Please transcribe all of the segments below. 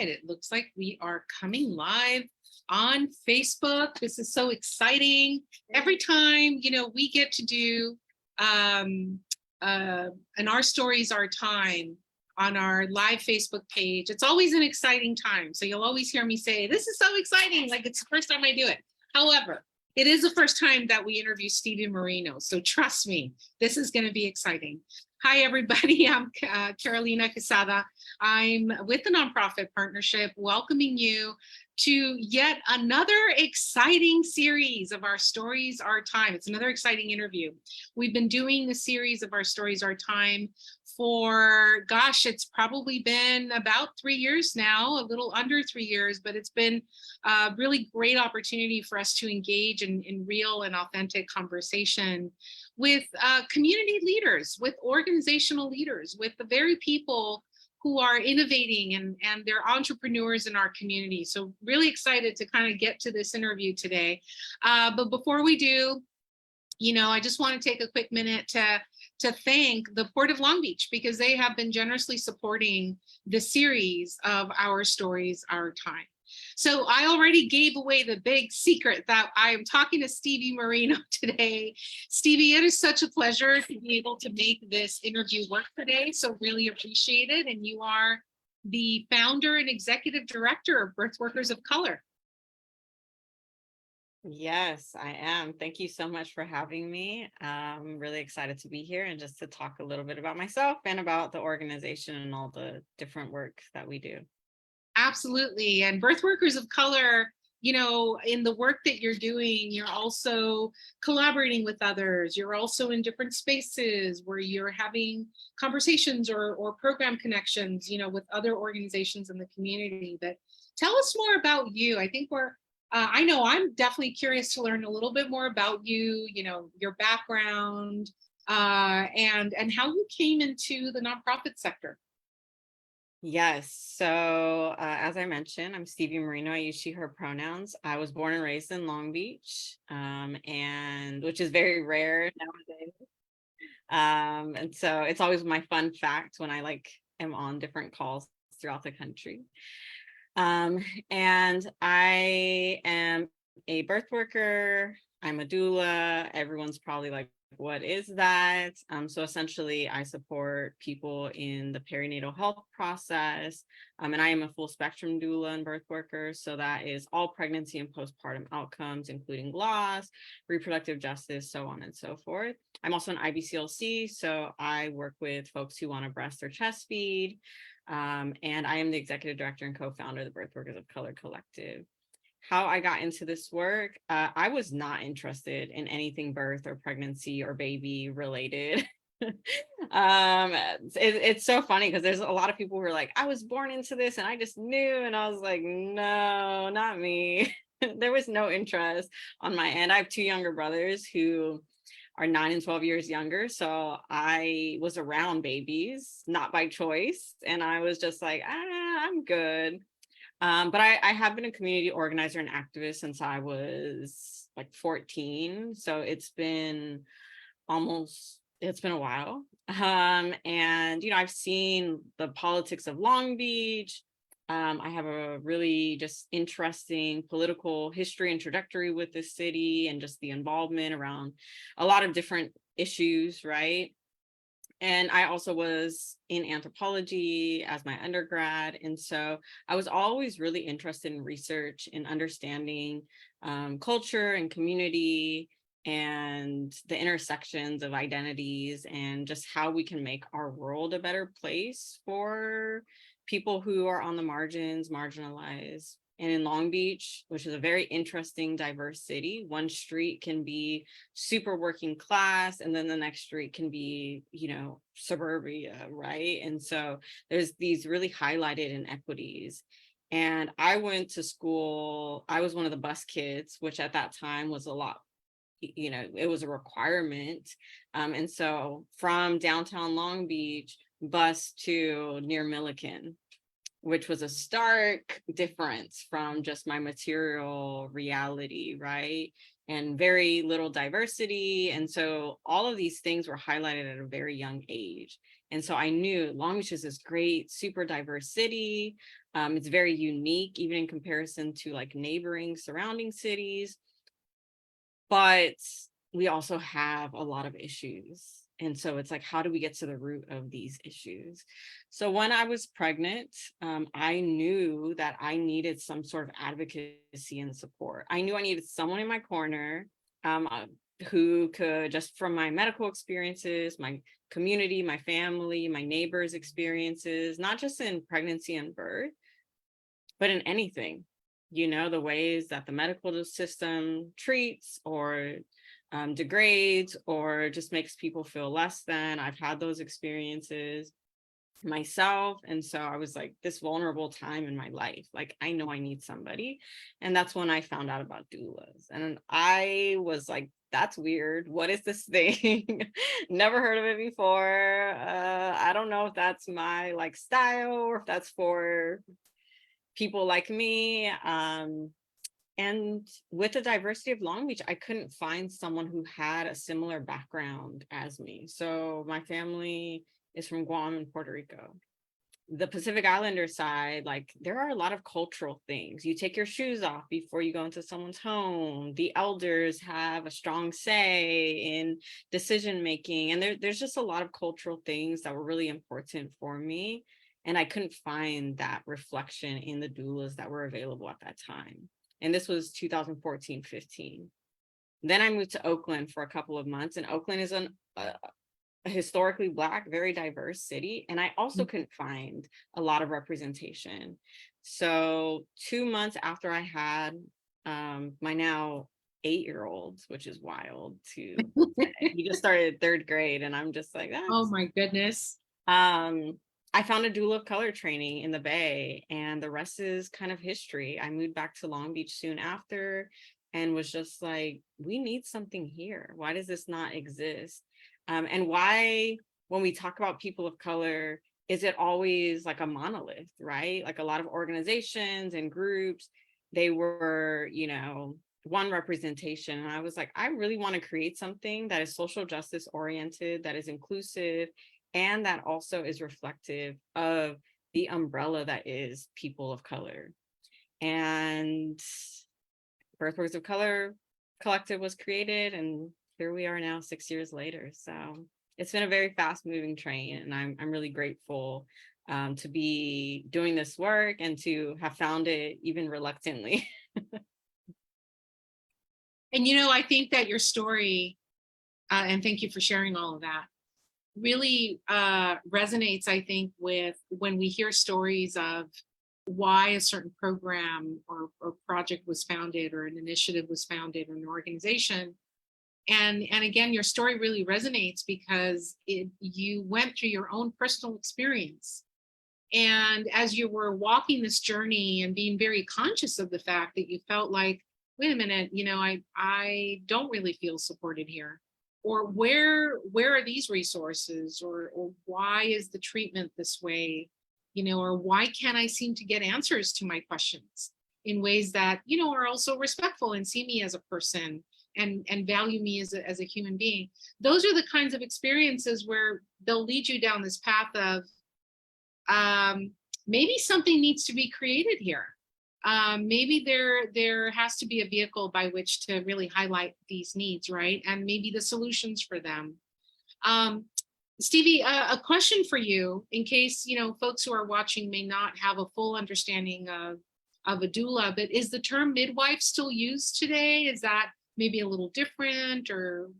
right, it looks like we are coming live on Facebook. This is so exciting. Every time, we get to do an Our Stories, Our Time on our live Facebook page, it's always an exciting time. So you'll always hear me say, this is so exciting, like it's the first time I do it. However, it is the first time that we interview Stevie Merino. So trust me, this is going to be exciting. Hi, everybody. I'm Carolina Quesada. I'm with the Nonprofit Partnership, welcoming you to yet another exciting series of Our Stories, Our Time. It's another exciting interview. We've been doing the series of Our Stories, Our Time for, gosh, it's probably been about 3 years now, a little under 3 years, but it's been a really great opportunity for us to engage in real and authentic conversation with community leaders, with organizational leaders, with the very people who are innovating and they're entrepreneurs in our community. So really excited to kind of get to this interview today. But before we do, I just want to take a quick minute to thank the Port of Long Beach, because they have been generously supporting the series of Our Stories, Our Time. So I already gave away the big secret that I am talking to Stevie Merino today. Stevie, it is such a pleasure to be able to make this interview work today. So really appreciate it. And you are the founder and executive director of Birthworkers of Color. Yes, I am. Thank you so much for having me. I'm really excited to be here and just to talk a little bit about myself and about the organization and all the different work that we do. Absolutely. And Birthworkers of Color, in the work that you're doing, you're also collaborating with others. You're also in different spaces where you're having conversations or program connections, with other organizations in the community. But tell us more about you. I think I know I'm definitely curious to learn a little bit more about you, your background, and how you came into the nonprofit sector. Yes. So as I mentioned, I'm Stevie Merino. I use she, her pronouns. I was born and raised in Long Beach, and which is very rare nowadays. And so it's always my fun fact when I am on different calls throughout the country. And I am a birth worker. I'm a doula. Everyone's probably like, what is that? So essentially, I support people in the perinatal health process. And I am a full spectrum doula and birth worker. So that is all pregnancy and postpartum outcomes, including loss, reproductive justice, so on and so forth. I'm also an IBCLC. So I work with folks who want to breast or chest feed. And I am the executive director and co-founder of the Birthworkers of Color Collective. How I got into this work, I was not interested in anything birth or pregnancy or baby related. It's so funny because there's a lot of people who are like, I was born into this and I just knew, and I was like, no, not me. There was no interest on my end. I have two younger brothers who are 9 and 12 years younger. So I was around babies, not by choice. And I was just like, I'm good. But I have been a community organizer and activist since I was like 14. So it's been a while. And, I've seen the politics of Long Beach. I have a really just interesting political history and trajectory with this city and just the involvement around a lot of different issues, right? And I also was in anthropology as my undergrad. And so I was always really interested in research and understanding culture and community and the intersections of identities and just how we can make our world a better place for people who are on the margins, marginalized. And in Long Beach, which is a very interesting, diverse city, one street can be super working class, and then the next street can be, suburbia, right? And so there's these really highlighted inequities. And I went to school, I was one of the bus kids, which at that time was a lot, it was a requirement. And so from downtown Long Beach, bus to near Milliken, which was a stark difference from just my material reality, right? And very little diversity. And so all of these things were highlighted at a very young age. And so I knew Long Beach is this great, super diverse city. It's very unique, even in comparison to like neighboring surrounding cities. But we also have a lot of issues. And so it's like, how do we get to the root of these issues? So when I was pregnant, I knew that I needed some sort of advocacy and support. I knew I needed someone in my corner who could, just from my medical experiences, my community, my family, my neighbors' experiences, not just in pregnancy and birth, but in anything, the ways that the medical system treats or degrades or just makes people feel less than. I've had those experiences myself. And so I was like, this vulnerable time in my life, like, I know I need somebody. And that's when I found out about doulas. And I was like, that's weird. What is this thing? Never heard of it before. I don't know if that's my like style or if that's for people like me. And with the diversity of Long Beach, I couldn't find someone who had a similar background as me. So my family is from Guam and Puerto Rico. The Pacific Islander side, like, there are a lot of cultural things. You take your shoes off before you go into someone's home. The elders have a strong say in decision making. And there's just a lot of cultural things that were really important for me. And I couldn't find that reflection in the doulas that were available at that time. And this was 2014-15. Then I moved to Oakland for a couple of months, and Oakland is a historically Black, very diverse city. And I also couldn't find a lot of representation. So 2 months after I had my now 8-year-old, which is wild to say. He just started 3rd grade, and I'm just like, Oh my goodness. I found a doula of color training in the Bay, and the rest is kind of history. I moved back to Long Beach soon after and was just like, we need something here. Why does this not exist? And why, when we talk about people of color, is it always like a monolith, right? Like a lot of organizations and groups, they were, one representation. And I was like, I really want to create something that is social justice oriented, that is inclusive, and that also is reflective of the umbrella that is people of color. And Birthworkers of Color Collective was created, and here we are now 6 years later. So it's been a very fast moving train, and I'm really grateful to be doing this work and to have found it even reluctantly. And I think that your story, and thank you for sharing all of that, really resonates, I think, with when we hear stories of why a certain program or project was founded, or an initiative was founded, or an organization. And again, your story really resonates because you went through your own personal experience. And as you were walking this journey and being very conscious of the fact that you felt like, wait a minute, I don't really feel supported here. Or where are these resources? Or why is the treatment this way? Or why can't I seem to get answers to my questions in ways that, are also respectful and see me as a person and value me as a human being. Those are the kinds of experiences where they'll lead you down this path of maybe something needs to be created here. Maybe there has to be a vehicle by which to really highlight these needs, right? And maybe the solutions for them. Stevie, a question for you, in case folks who are watching may not have a full understanding of a doula, but is the term midwife still used today? Is that maybe a little different, or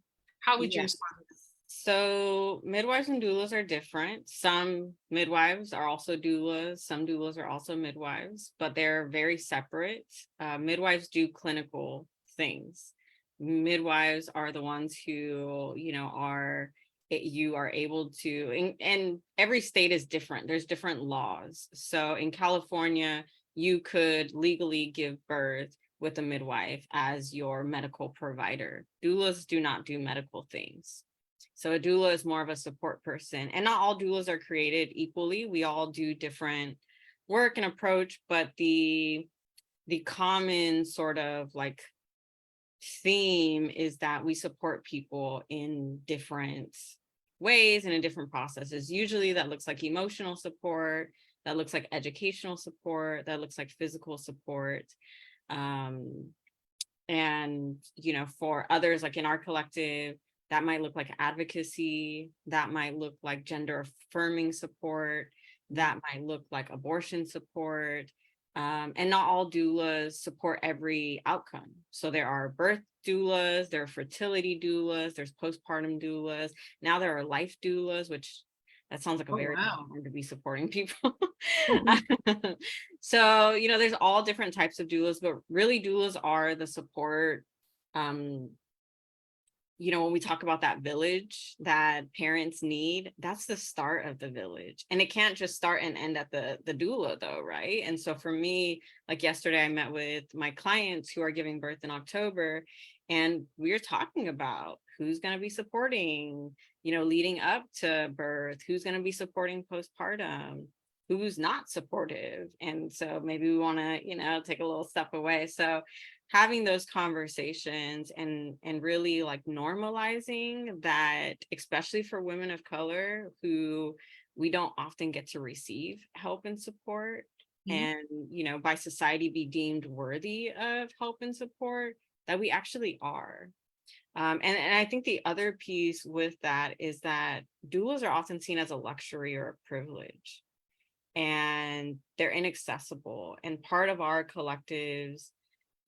how would you respond to this? So midwives and doulas are different. Some midwives are also doulas. Some doulas are also midwives, but they're very separate. Midwives do clinical things. Midwives are the ones who, you are able to, and every state is different. There's different laws. So in California, you could legally give birth with a midwife as your medical provider. Doulas do not do medical things. So a doula is more of a support person, and not all doulas are created equally. We all do different work and approach, but the common sort of like theme is that we support people in different ways and in different processes. Usually that looks like emotional support, that looks like educational support, that looks like physical support. And, you know, for others, like in our collective, that might look like advocacy, that might look like gender affirming support, that might look like abortion support. And not all doulas support every outcome. So there are birth doulas, there are fertility doulas, there's postpartum doulas. Now there are life doulas, which that sounds like a Oh, very wow. time to be supporting people. Mhm. So, you know, there's all different types of doulas, but really doulas are the support. You know, when we talk about that village that parents need, that's the start of the village. And it can't just start and end at the doula though, right? And so for me, like yesterday, I met with my clients who are giving birth in October, and we're talking about who's going to be supporting, you know, leading up to birth, who's going to be supporting postpartum, who's not supportive. And so maybe we want to, you know, take a little step away. So having those conversations and really like normalizing that, especially for women of color who we don't often get to receive help and support, Mhm. and you know, by society be deemed worthy of help and support, that we actually are. And I think the other piece with that is that doulas are often seen as a luxury or a privilege, and they're inaccessible. And part of our collectives,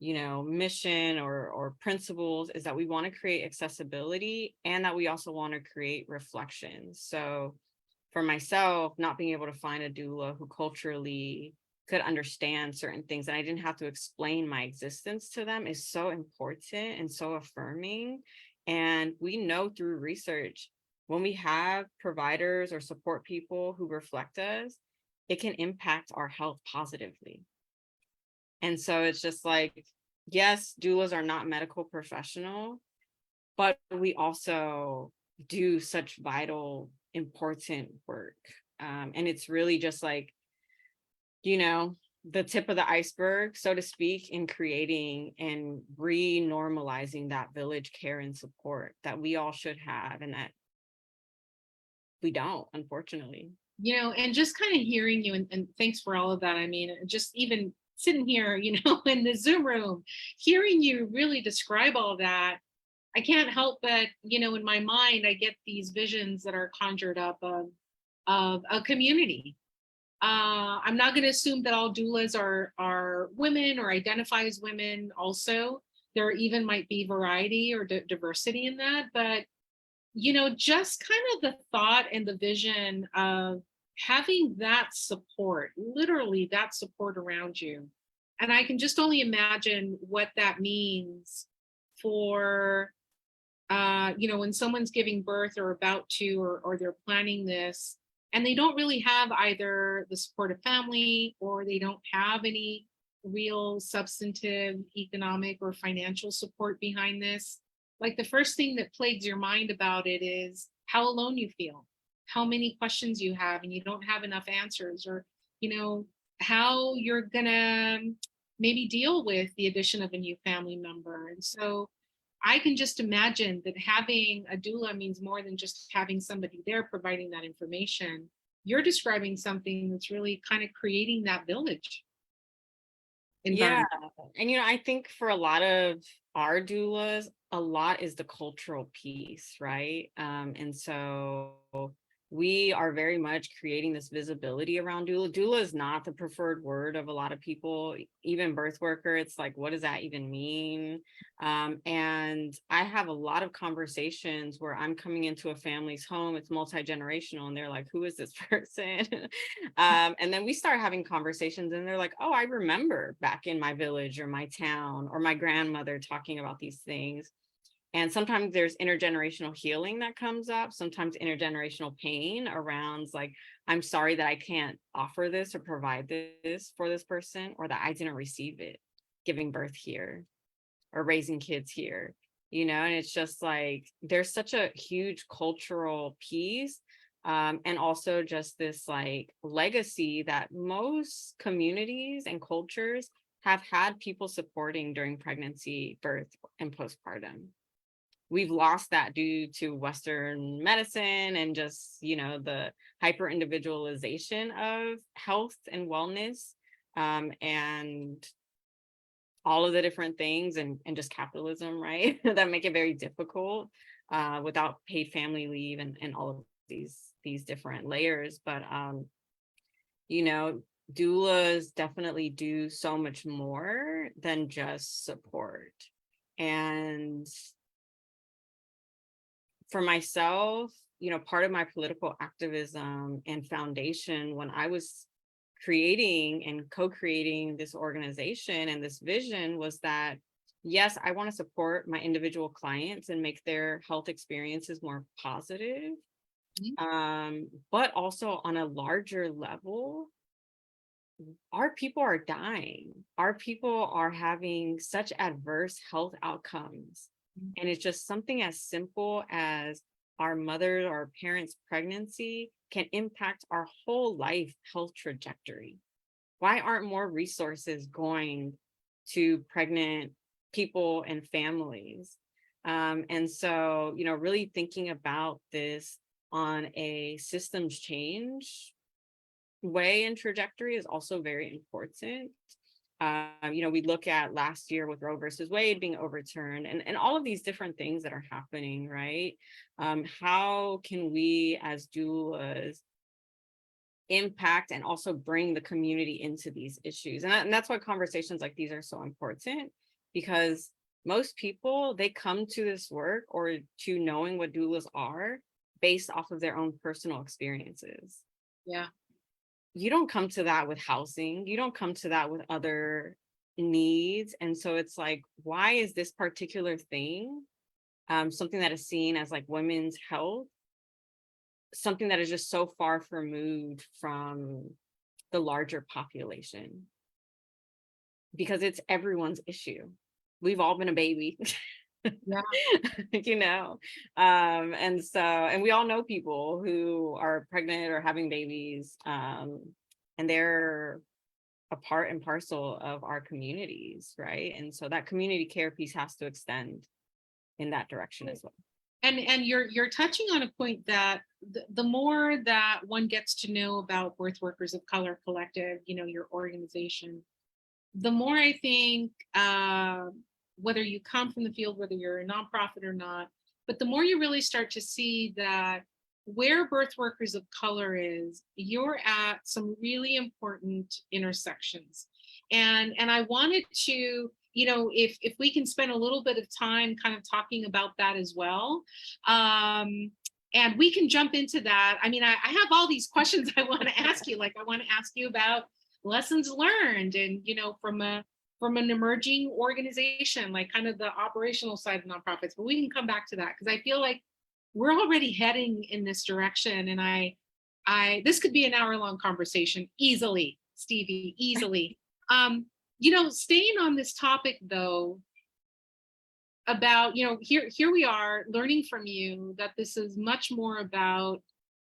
you know, mission or principles is that we want to create accessibility, and that we also want to create reflection. So for myself, not being able to find a doula who culturally could understand certain things and I didn't have to explain my existence to them is so important and so affirming. And we know through research, when we have providers or support people who reflect us, it can impact our health positively. And so it's just like, yes, doulas are not medical professional, but we also do such vital, important work. And it's really just like, you know, the tip of the iceberg, so to speak, in creating and re-normalizing that village care and support that we all should have and that we don't, unfortunately. You know, and just kind of hearing you, and thanks for all of that. I mean, just even sitting here, you know, in the Zoom room, hearing you really describe all that, I can't help but, you know, in my mind, I get these visions that are conjured up of a community. I'm not going to assume that all doulas are women or identify as women. Also, there even might be variety or diversity in that, but you know, just kind of the thought and the vision of having that support, literally that support around you. And I can just only imagine what that means for you know, when someone's giving birth or about to, or they're planning this, and they don't really have either the support of family or they don't have any real substantive economic or financial support behind this. Like the first thing that plagues your mind about it is how alone you feel, how many questions you have, and you don't have enough answers, or, you know, how you're gonna maybe deal with the addition of a new family member. And so I can just imagine that having a doula means more than just having somebody there providing that information. You're describing something that's really kind of creating that village Yeah. environment. And, you know, I think for a lot of our doulas, a lot is the cultural piece, right? And so we are very much creating this visibility around doula. Doula is not the preferred word of a lot of people, even birth worker. It's like, what does that even mean? And I have a lot of conversations where I'm coming into a family's home, it's multi-generational, and they're like, who is this person? And then we start having conversations and they're like, oh, I remember back in my village or my town or my grandmother talking about these things. And sometimes there's intergenerational healing that comes up, sometimes intergenerational pain around like, I'm sorry that I can't offer this or provide this for this person, or that I didn't receive it giving birth here or raising kids here, you know. And it's just like, there's such a huge cultural piece. And also just this like legacy that most communities and cultures have had people supporting during pregnancy, birth, and postpartum. we've lost that due to Western medicine and just, the hyper individualization of health and wellness, and all of the different things, and just capitalism, right? That make it very difficult, without paid family leave, and all of these different layers. But you know, doulas definitely do so much more than just support. And for myself, part of my political activism and foundation when I was creating and co-creating this organization and this vision was that, yes, I want to support my individual clients and make their health experiences more positive. But also on a larger level, our people are dying. Our people are having such adverse health outcomes. And it's just something as simple as our mother or parents' pregnancy can impact our whole life health trajectory. Why aren't more resources going to pregnant people and families? And so, really thinking about this on a systems change way and trajectory is also very important. We look at last year with Roe versus Wade being overturned, and all of these different things that are happening, right? How can we as doulas impact and also bring the community into these issues? And that's why conversations like these are so important, because most people, they come to this work or to knowing what doulas are based off of their own personal experiences. Yeah. You don't come to that with housing. You don't come to that with other needs. And so it's like, why is this particular thing, something that is seen as like women's health, something that is just so far removed from the larger population? Because it's everyone's issue. We've all been a baby. Yeah. And we all know people who are pregnant or having babies, and they're a part and parcel of our communities, right? And so that community care piece has to extend in that direction as well. And you're touching on a point that the more that one gets to know about Birth Workers of Color Collective, your organization, the more I think, whether you come from the field, whether you're a nonprofit or not, but the more you really start to see that where Birth Workers of Color is, you're at some really important intersections. And I wanted to, if we can spend a little bit of time kind of talking about that as well. And we can jump into that. I mean, I have all these questions I want to ask you. Like, I want to ask you about lessons learned and, from an emerging organization, like kind of the operational side of nonprofits, but we can come back to that because I feel like we're already heading in this direction. And this could be an hour-long conversation easily, Stevie, easily. Staying on this topic though, about, here we are learning from you that this is much more about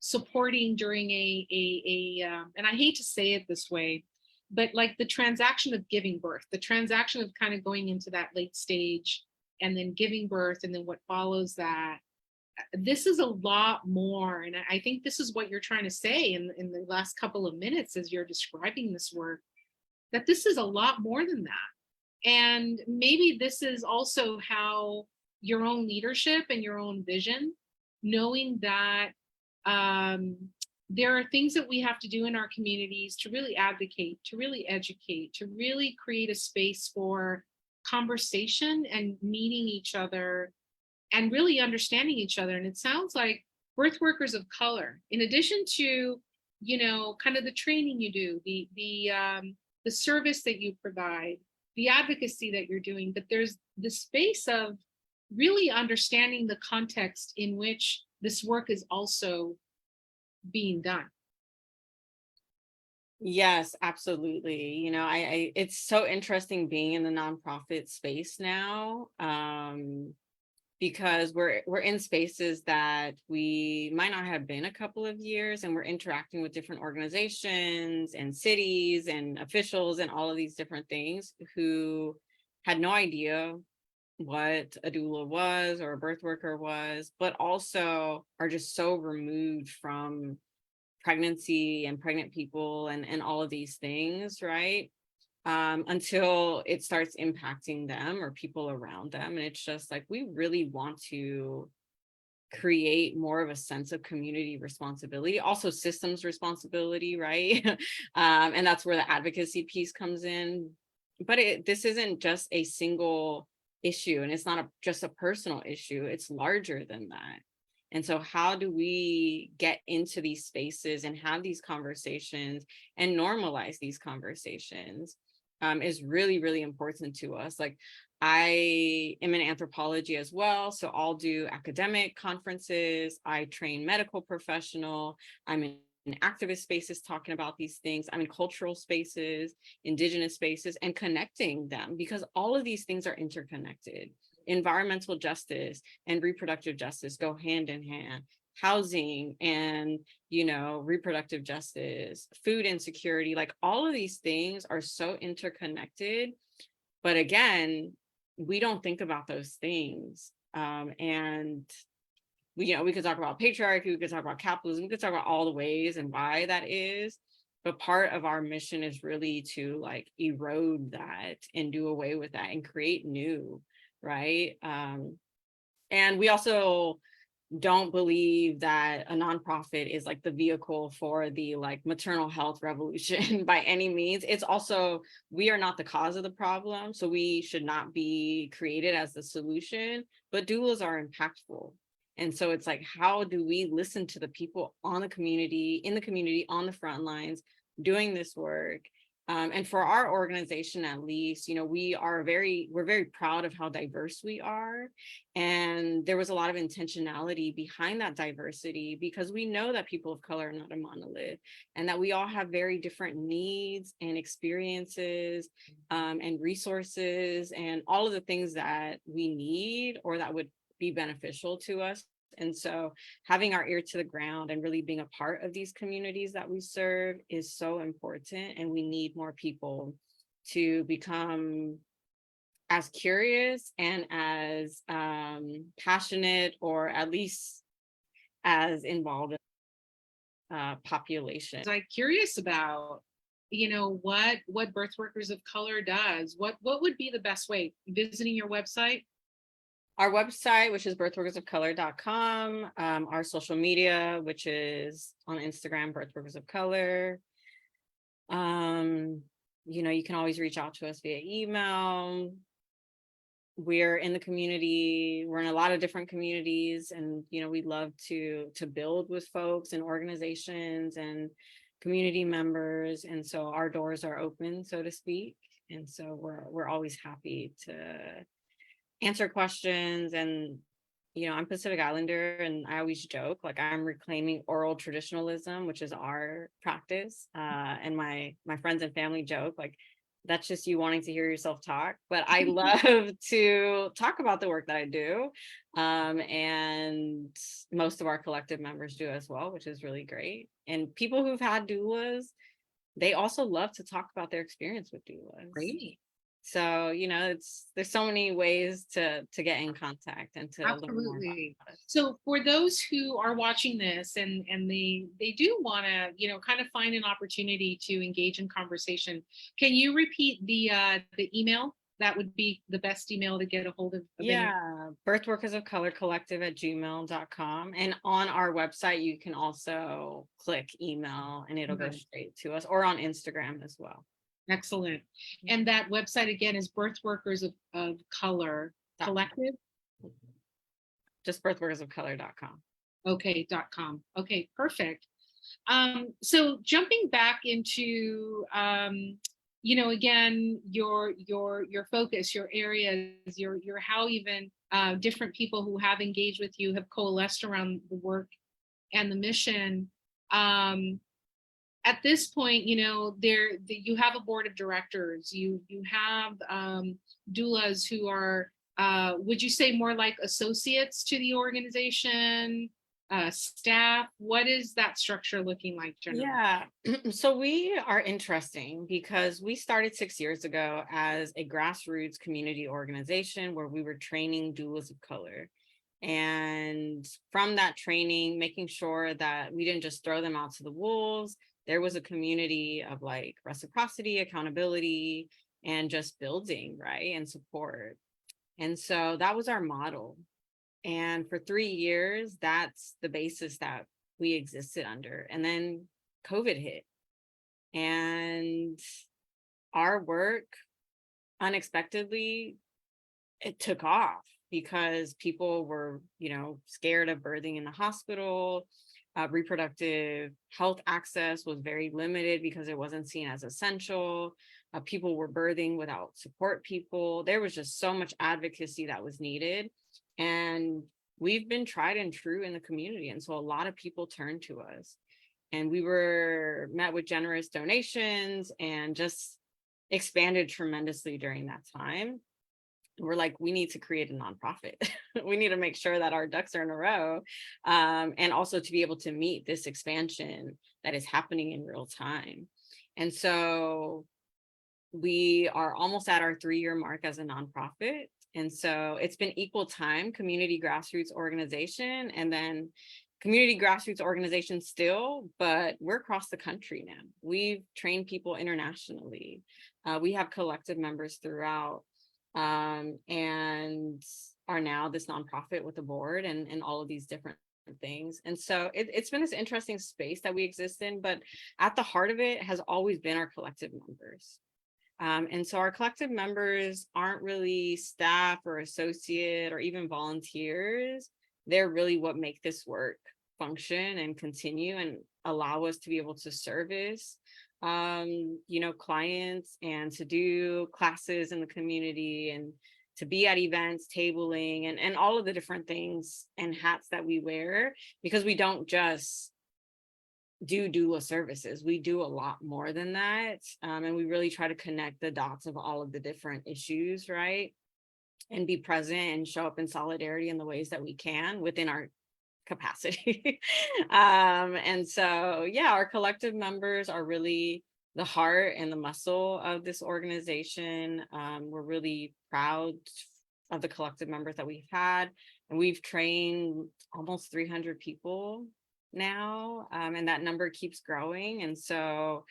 supporting during and I hate to say it this way, but like the transaction of giving birth, the transaction of kind of going into that late stage and then giving birth and then what follows that. This is a lot more. And I think this is what you're trying to say in the last couple of minutes as you're describing this work, that this is a lot more than that. And maybe this is also how your own leadership and your own vision, knowing that there are things that we have to do in our communities to really advocate, to really educate, to really create a space for conversation and meeting each other and really understanding each other. And it sounds like Birth Workers of Color, in addition to, kind of the training you do, the service that you provide, the advocacy that you're doing, but there's the space of really understanding the context in which this work is also being done. Yes, absolutely. It's so interesting being in the nonprofit space now, because we're in spaces that we might not have been a couple of years, and we're interacting with different organizations and cities and officials and all of these different things who had no idea what a doula was or a birth worker was, but also are just so removed from pregnancy and pregnant people and all of these things, right? Until it starts impacting them or people around them. And it's just like, we really want to create more of a sense of community responsibility, also systems responsibility, right? And that's where the advocacy piece comes in. But this isn't just a single issue, and it's not just a personal issue, it's larger than that. And so how do we get into these spaces and have these conversations and normalize these conversations, is really, really important to us. Like, I am in anthropology as well, so I'll do academic conferences. I train medical professional. I'm in activist spaces talking about these things. I'm in cultural spaces, indigenous spaces, and connecting them, because all of these things are interconnected. Environmental justice and reproductive justice go hand in hand. Housing and, reproductive justice, food insecurity, like all of these things are so interconnected. But again, we don't think about those things. And we could talk about patriarchy, we could talk about capitalism, we could talk about all the ways and why that is. But part of our mission is really to like erode that and do away with that and create new, right? And we also don't believe that a nonprofit is like the vehicle for the like maternal health revolution by any means. It's also, we are not the cause of the problem, so we should not be created as the solution, but doulas are impactful. And so it's like, how do we listen to the people in the community, on the front lines, doing this work? And for our organization, at least, we're very proud of how diverse we are. And there was a lot of intentionality behind that diversity, because we know that people of color are not a monolith, and that we all have very different needs and experiences, and resources, and all of the things that we need or that would be beneficial to us. And so having our ear to the ground and really being a part of these communities that we serve is so important. And we need more people to become as curious and as passionate, or at least as involved in population. I'm curious about, what Birthworkers of Color does. What would be the best way? Visiting your website? Our website, which is birthworkersofcolor.com, our social media, which is on Instagram, Birthworkers of Color. You can always reach out to us via email. We're in the community. We're in a lot of different communities, and we'd love to build with folks and organizations and community members. And so our doors are open, so to speak. And so we're always happy to answer questions. And I'm Pacific Islander, and I always joke like I'm reclaiming oral traditionalism, which is our practice. And my friends and family joke like that's just you wanting to hear yourself talk. But I love to talk about the work that I do, and most of our collective members do as well, which is really great. And people who've had doulas, they also love to talk about their experience with doulas. Great. So, there's so many ways to get in contact and to learn more about it. So for those who are watching this and they do want to, kind of find an opportunity to engage in conversation, can you repeat the email? That would be the best email to get a hold of. Yeah, birthworkersofcolorcollective@gmail.com. And on our website, you can also click email and it'll go straight to us, or on Instagram as well. Excellent. And that website again is Birthworkers of Color Collective? Just birthworkersofcolor.com. Okay, .com. Okay, perfect. So jumping back into again, your focus, your areas, your how even different people who have engaged with you have coalesced around the work and the mission. At this point, you have a board of directors. You have doulas who are, would you say, more like associates to the organization? staff? What is that structure looking like generally? Yeah. So we are interesting because we started 6 years ago as a grassroots community organization where we were training doulas of color. And from that training, making sure that we didn't just throw them out to the wolves, there was a community of like reciprocity, accountability, and just building, right? And support. And so that was our model. And for 3 years, that's the basis that we existed under. And then COVID hit, and our work unexpectedly, it took off because people were, scared of birthing in the hospital. Reproductive health access was very limited because it wasn't seen as essential. People were birthing without support people. There was just so much advocacy that was needed. And we've been tried and true in the community. And so a lot of people turned to us. And we were met with generous donations and just expanded tremendously during that time. We're like, we need to create a nonprofit. We need to make sure that our ducks are in a row, and also to be able to meet this expansion that is happening in real time. And so we are almost at our 3-year mark as a nonprofit. And so it's been equal time community grassroots organization and then community grassroots organization still, but we're across the country now. We've trained people internationally. We have collective members throughout, and are now this nonprofit with a board and all of these different things. And so it's been this interesting space that we exist in, but at the heart of it has always been our collective members. And so our collective members aren't really staff or associate or even volunteers. They're really what make this work function and continue and allow us to be able to service clients and to do classes in the community and to be at events, tabling, and all of the different things and hats that we wear, because we don't just do doula services. We do a lot more than that. And we really try to connect the dots of all of the different issues, right? And be present and show up in solidarity in the ways that we can within our capacity. And so, yeah, our collective members are really the heart and the muscle of this organization. We're really proud of the collective members that we've had, and we've trained almost 300 people now, and that number keeps growing. And so,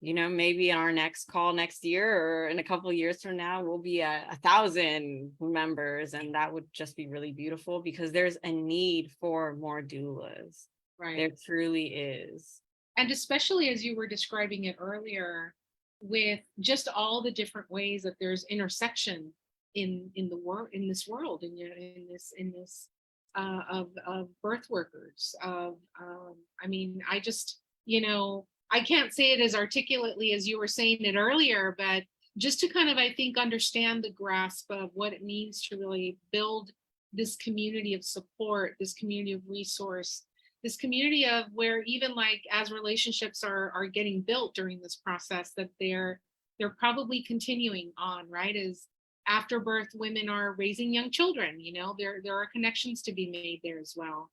maybe in our next call next year or in a couple of years from now, we'll be at 1,000 members. And that would just be really beautiful because there's a need for more doulas. Right. There truly is. And especially as you were describing it earlier, with just all the different ways that there's intersection in the world, in this world, in this of birth workers. I can't say it as articulately as you were saying it earlier, but just to kind of, I think, understand the grasp of what it means to really build this community of support, this community of resource, this community of where even like as relationships are getting built during this process, that they're probably continuing on, right? As after birth, women are raising young children, there are connections to be made there as well.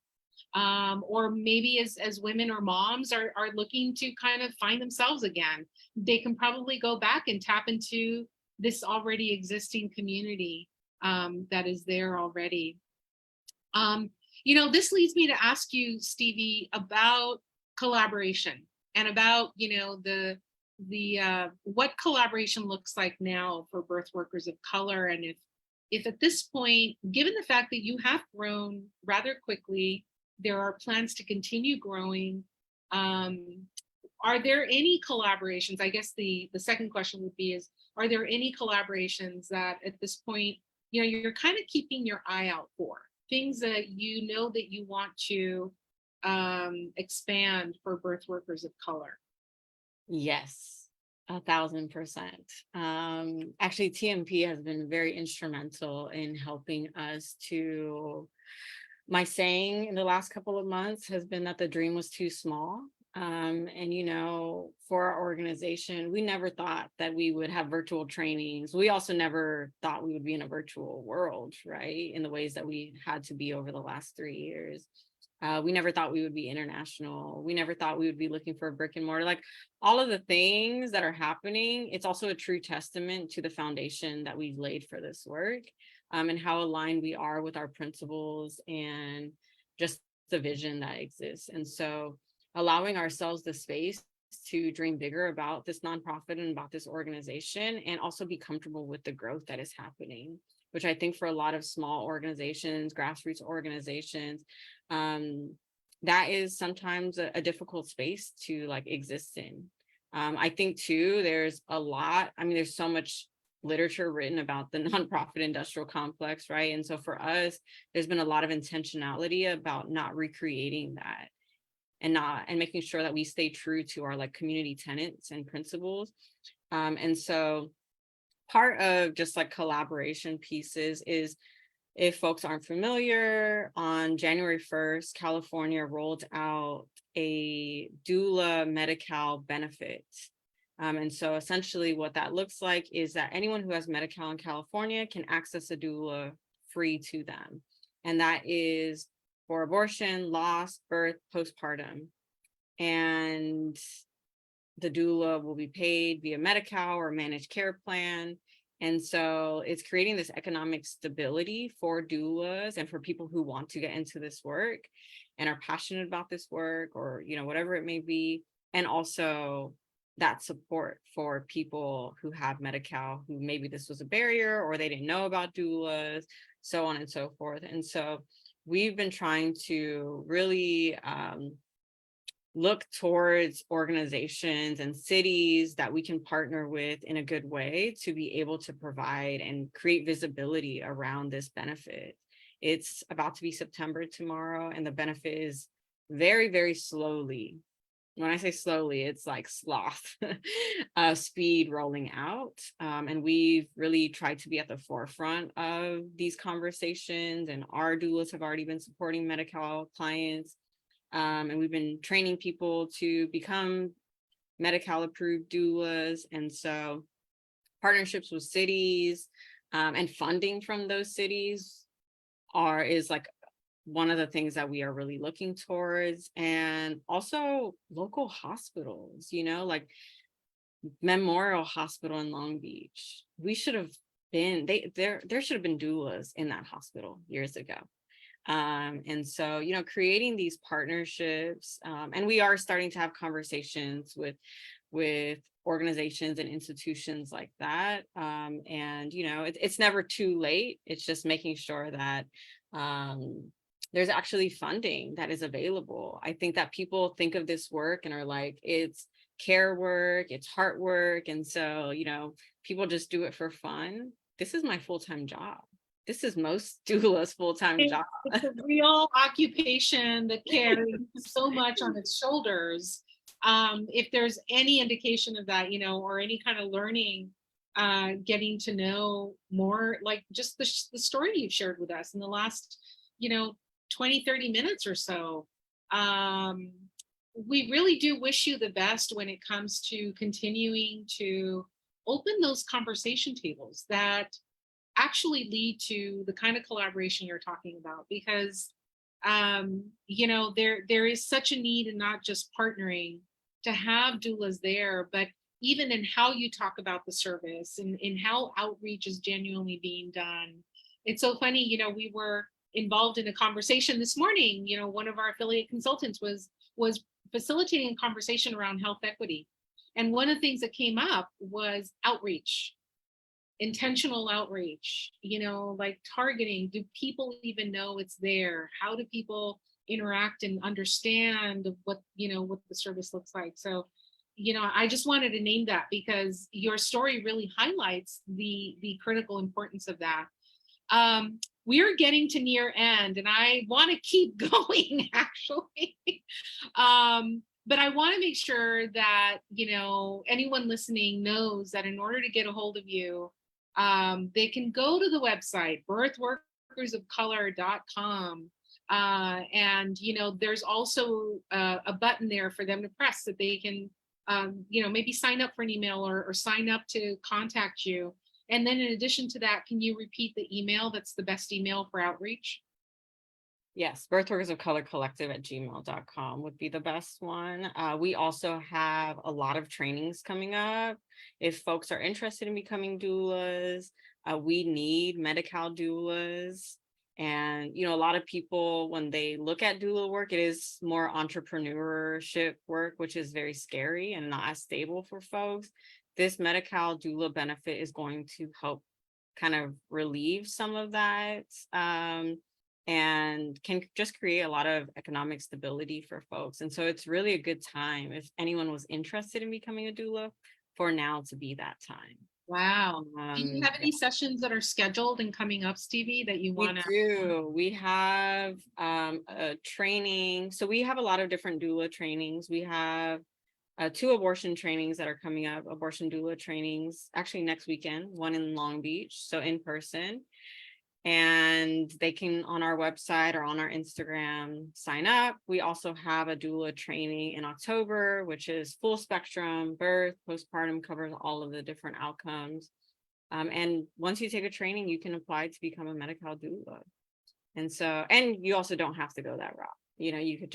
Or maybe as women or moms are looking to kind of find themselves again, they can probably go back and tap into this already existing community that is there already. This leads me to ask you, Stevie, about collaboration and about, the what collaboration looks like now for birth workers of color. And if at this point, given the fact that you have grown rather quickly, there are plans to continue growing, are there any collaborations? I guess the second question would be are there any collaborations that at this point, you're kind of keeping your eye out for? Things that that you want to expand for birth workers of color? Yes, 1,000%. Actually, TMP has been very instrumental in helping us to, my saying in the last couple of months has been that the dream was too small. And, for our organization, we never thought that we would have virtual trainings. We also never thought we would be in a virtual world, right? In the ways that we had to be over the last 3 years. We never thought we would be international. We never thought we would be looking for a brick and mortar. Like all of the things that are happening, it's also a true testament to the foundation that we've laid for this work, and how aligned we are with our principles and just the vision that exists. And so allowing ourselves the space to dream bigger about this nonprofit and about this organization, and also be comfortable with the growth that is happening, which I think for a lot of small organizations, grassroots organizations, that is sometimes a difficult space to like exist in. I think too, there's a lot, I mean, there's so much literature written about the nonprofit industrial complex, right? And so for us, there's been a lot of intentionality about not recreating that, and making sure that we stay true to our like community tenets and principles. And so part of just like collaboration pieces is, if folks aren't familiar, on January 1st, California rolled out a doula Medi-Cal benefit. And so essentially what that looks like is that anyone who has Medi-Cal in California can access a doula free to them. And that is for abortion, loss, birth, postpartum. And the doula will be paid via Medi-Cal or managed care plan. And so it's creating this economic stability for doulas and for people who want to get into this work and are passionate about this work, or, you know, whatever it may be. And also that support for people who have Medi-Cal, who maybe this was a barrier or they didn't know about doulas, so on and so forth. And so we've been trying to really look towards organizations and cities that we can partner with in a good way to be able to provide and create visibility around this benefit. It's about to be September tomorrow, and the benefit is very, very slowly. When I say slowly, it's like sloth speed rolling out. And we've really tried to be at the forefront of these conversations, and our doulas have already been supporting Medi-Cal clients. And we've been training people to become Medi-Cal approved doulas. And so partnerships with cities and funding from those cities is like one of the things that we are really looking towards. And also local hospitals, you know, like Memorial Hospital in Long Beach. We should have been, there should have been doulas in that hospital years ago. And so, you know, creating these partnerships, and we are starting to have conversations with organizations and institutions like that. And, you know, it's never too late. It's just making sure that there's actually funding that is available. I think that people think of this work and are like, it's care work, it's heart work. And so, you know, people just do it for fun. This is my full-time job. This is most doulas' full-time job. It's a real occupation that carries so much on its shoulders. If there's any indication of that, you know, or any kind of learning, getting to know more, like just the story you've shared with us in the last, you know, 20-30 minutes or so. We really do wish you the best when it comes to continuing to open those conversation tables that actually lead to the kind of collaboration you're talking about, because you know, there is such a need in not just partnering to have doulas there, but even in how you talk about the service and in how outreach is genuinely being done. It's so funny, you know, we were involved in a conversation this morning. You know, one of our affiliate consultants was facilitating a conversation around health equity, and one of the things that came up was outreach, intentional outreach, you know, like targeting. Do people even know it's there? How do people interact and understand what, you know, what the service looks like? So, you know, I just wanted to name that because your story really highlights the critical importance of that. We're getting to near end, and I want to keep going actually. But I want to make sure that, you know, anyone listening knows that in order to get a hold of you, they can go to the website, birthworkersofcolor.com. And, you know, there's also a button there for them to press that they can, you know, maybe sign up for an email or sign up to contact you. And then in addition to that, can you repeat the email that's the best email for outreach? Yes, Birthworkers of Color Collective at gmail.com would be the best one. We also have a lot of trainings coming up. If folks are interested in becoming doulas, we need Medi-Cal doulas. And, a lot of people, when they look at doula work, it is more entrepreneurship work, which is very scary and not as stable for folks. This Medi-Cal doula benefit is going to help kind of relieve some of that. And can just create a lot of economic stability for folks. And so it's really a good time if anyone was interested in becoming a doula for now to be that time. Wow. Do you have any Yeah, sessions that are scheduled and coming up, Stevie, that you we want to? do. We have a training. So we have a lot of different doula trainings. We have 2 abortion trainings that are coming up, abortion doula trainings, actually next weekend, one in Long Beach, so in person. And they can, on our website or on our Instagram, sign up. We also have a doula training in October, which is full spectrum, birth, postpartum, covers all of the different outcomes. And once you take a training, you can apply to become a Medi-Cal doula. And so, and you also don't have to go that route. You could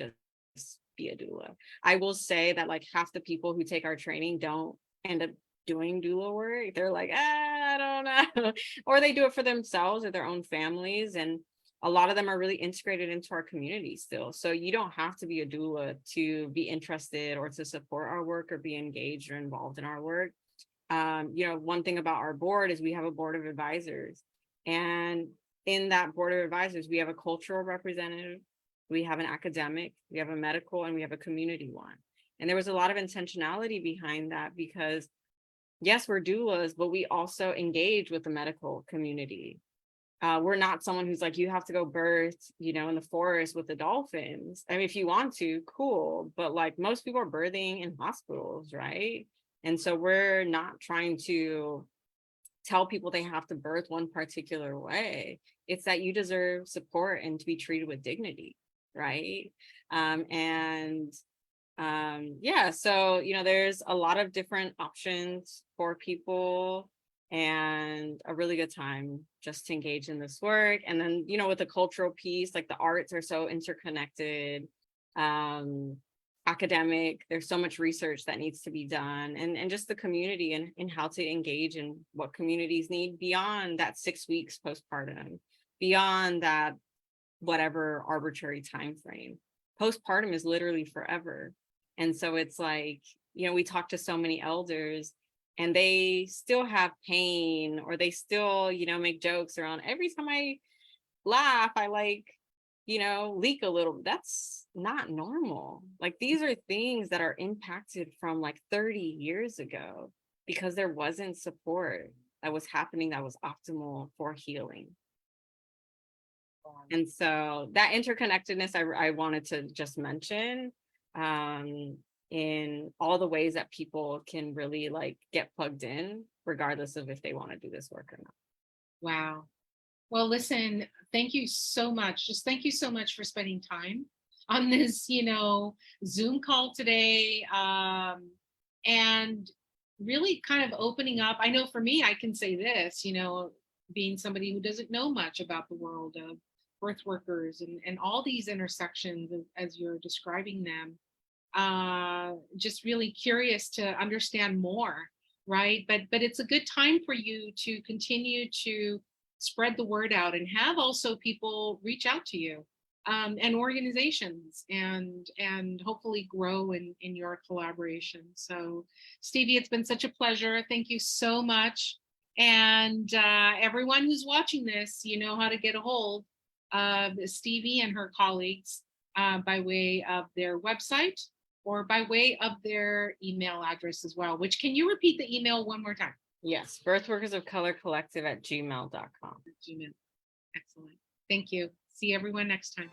just be a doula. I will say that like half the people who take our training don't end up doing doula work. They're like, I don't know. Or they do it for themselves or their own families. And a lot of them are really integrated into our community still. So you don't have to be a doula to be interested or to support our work or be engaged or involved in our work. One thing about our board is we have a board of advisors. And in that board of advisors, we have a cultural representative, we have an academic, we have a medical, and we have a community one. And there was a lot of intentionality behind that because yes, we're doulas, but we also engage with the medical community. We're not someone who's like, you have to go birth, in the forest with the dolphins. I mean, if you want to, cool. But like most people are birthing in hospitals, right? And so we're not trying to tell people they have to birth one particular way. It's that you deserve support and to be treated with dignity, right? Yeah, so there's a lot of different options for people and a really good time just to engage in this work. And then with the cultural piece, like the arts are so interconnected, academic, there's so much research that needs to be done, and just the community and how to engage in what communities need beyond that 6 weeks postpartum, beyond that whatever arbitrary time frame. Postpartum is literally forever. And so it's like, we talk to so many elders and they still have pain, or they still, make jokes around every time I laugh, I leak a little. That's not normal. Like these are things that are impacted from like 30 years ago because there wasn't support that was happening that was optimal for healing. And so that interconnectedness I wanted to just mention in all the ways that people can really like get plugged in, regardless of if they want to do this work or not. Wow. Well, listen, thank you so much. Just thank you so much for spending time on this, Zoom call today. And really kind of opening up. I know for me, I can say this, being somebody who doesn't know much about the world of birth workers and all these intersections as you're describing them, just really curious to understand more, right? But it's a good time for you to continue to spread the word out and have also people reach out to you, and organizations, and hopefully grow in your collaboration. So Stevie, it's been such a pleasure. Thank you so much. And everyone who's watching this, you know how to get a hold of Stevie and her colleagues by way of their website or by way of their email address as well, which, can you repeat the email one more time? Yes, Birthworkers of Color Collective at gmail.com. Gmail. Excellent. Thank you. See everyone next time.